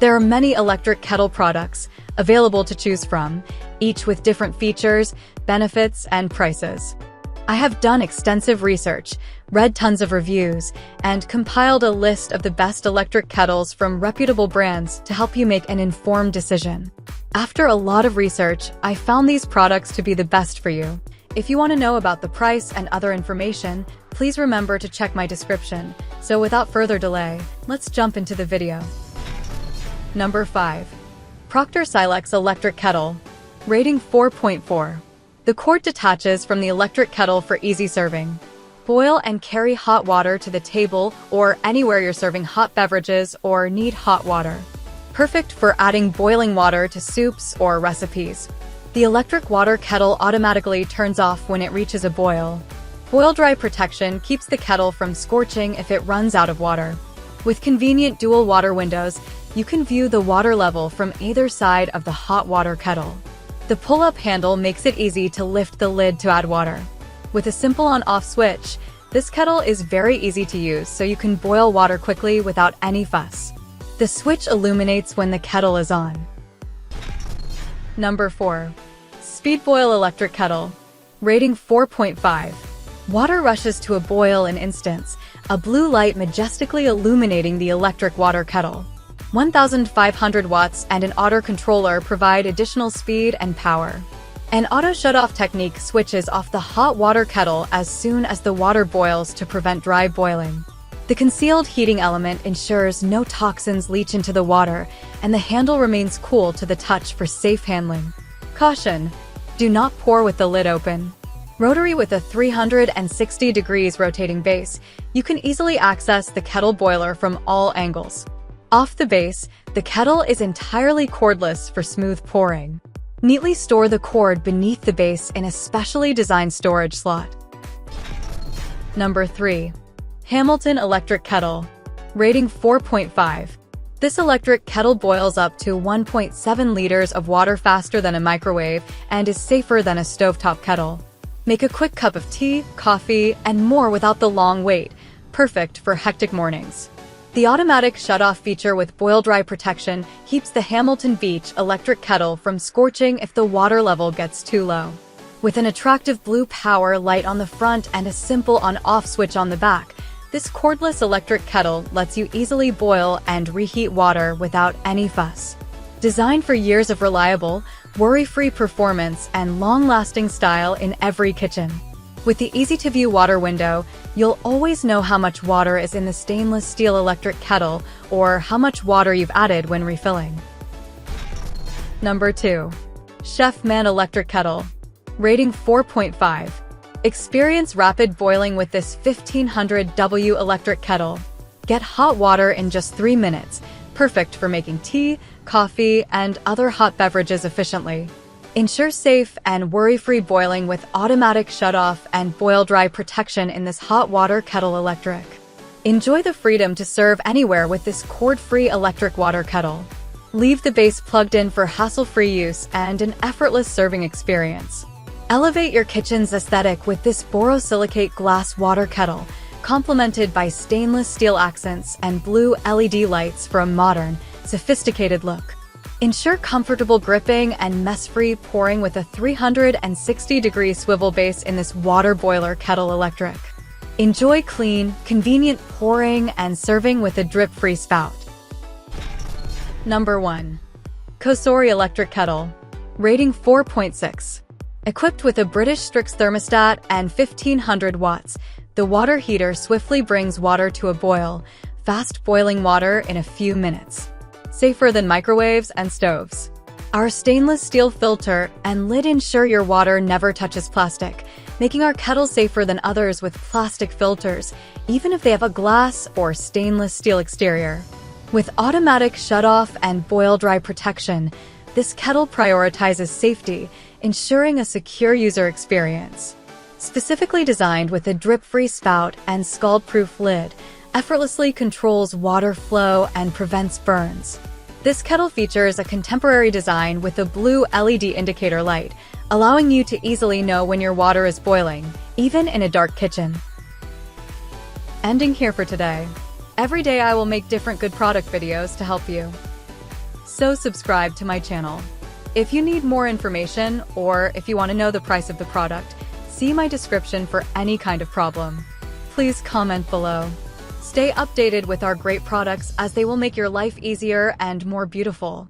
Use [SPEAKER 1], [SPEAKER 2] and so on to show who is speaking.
[SPEAKER 1] There are many electric kettle products available to choose from, each with different features, benefits, and prices. I have done extensive research, read tons of reviews, and compiled a list of the best electric kettles from reputable brands to help you make an informed decision. After a lot of research, I found these products to be the best for you. If you want to know about the price and other information, please remember to check my description. So without further delay, let's jump into the video. Number 5. Procter Silex Electric Kettle. Rating 4.4. The cord detaches from the electric kettle for easy serving. Boil and carry hot water to the table or anywhere you're serving hot beverages or need hot water. Perfect for adding boiling water to soups or recipes. The electric water kettle automatically turns off when it reaches a boil. Boil dry protection keeps the kettle from scorching if it runs out of water. With convenient dual water windows, you can view the water level from either side of the hot water kettle. The pull-up handle makes it easy to lift the lid to add water. With a simple on-off switch, this kettle is very easy to use so you can boil water quickly without any fuss. The switch illuminates when the kettle is on. Number 4. Speed Boil Electric Kettle. Rating 4.5. Water rushes to a boil in instants, a blue light majestically illuminating the electric water kettle. 1,500 watts and an auto controller provide additional speed and power. An auto shut-off technique switches off the hot water kettle as soon as the water boils to prevent dry boiling. The concealed heating element ensures no toxins leach into the water, and the handle remains cool to the touch for safe handling. Caution: do not pour with the lid open. Rotary with a 360 degrees rotating base, you can easily access the kettle boiler from all angles. Off the base, the kettle is entirely cordless for smooth pouring. Neatly store the cord beneath the base in a specially designed storage slot. Number 3. Hamilton Electric Kettle. Rating 4.5. This electric kettle boils up to 1.7 liters of water faster than a microwave and is safer than a stovetop kettle. Make a quick cup of tea, coffee, and more without the long wait, perfect for hectic mornings. The automatic shut-off feature with boil-dry protection keeps the Hamilton Beach electric kettle from scorching if the water level gets too low. With an attractive blue power light on the front and a simple on-off switch on the back, this cordless electric kettle lets you easily boil and reheat water without any fuss. Designed for years of reliable, worry-free performance and long-lasting style in every kitchen. With the easy-to-view water window, you'll always know how much water is in the stainless steel electric kettle or how much water you've added when refilling. Number 2. Chef Man Electric Kettle. Rating 4.5. Experience rapid boiling with this 1500W electric kettle. Get hot water in just 3 minutes, perfect for making tea, coffee, and other hot beverages efficiently. Ensure safe and worry-free boiling with automatic shut-off and boil-dry protection in this hot water kettle electric. Enjoy the freedom to serve anywhere with this cord-free electric water kettle. Leave the base plugged in for hassle-free use and an effortless serving experience. Elevate your kitchen's aesthetic with this borosilicate glass water kettle, complemented by stainless steel accents and blue LED lights for a modern, sophisticated look. Ensure comfortable gripping and mess-free pouring with a 360-degree swivel base in this water boiler kettle electric. Enjoy clean, convenient pouring and serving with a drip-free spout. Number 1. Cosori Electric Kettle. Rating 4.6. Equipped with a British Strix thermostat and 1500 watts, the water heater swiftly brings water to a boil, fast boiling water in a few minutes. Safer than microwaves and stoves. Our stainless steel filter and lid ensure your water never touches plastic, making our kettle safer than others with plastic filters, even if they have a glass or stainless steel exterior. With automatic shut-off and boil-dry protection, this kettle prioritizes safety, ensuring a secure user experience. Specifically designed with a drip-free spout and scald-proof lid, effortlessly controls water flow and prevents burns. This kettle features a contemporary design with a blue LED indicator light, allowing you to easily know when your water is boiling, even in a dark kitchen. Ending here for today. Every day I will make different good product videos to help you. So subscribe to my channel. If you need more information or if you want to know the price of the product, see my description for any kind of problem. Please comment below. Stay updated with our great products as they will make your life easier and more beautiful.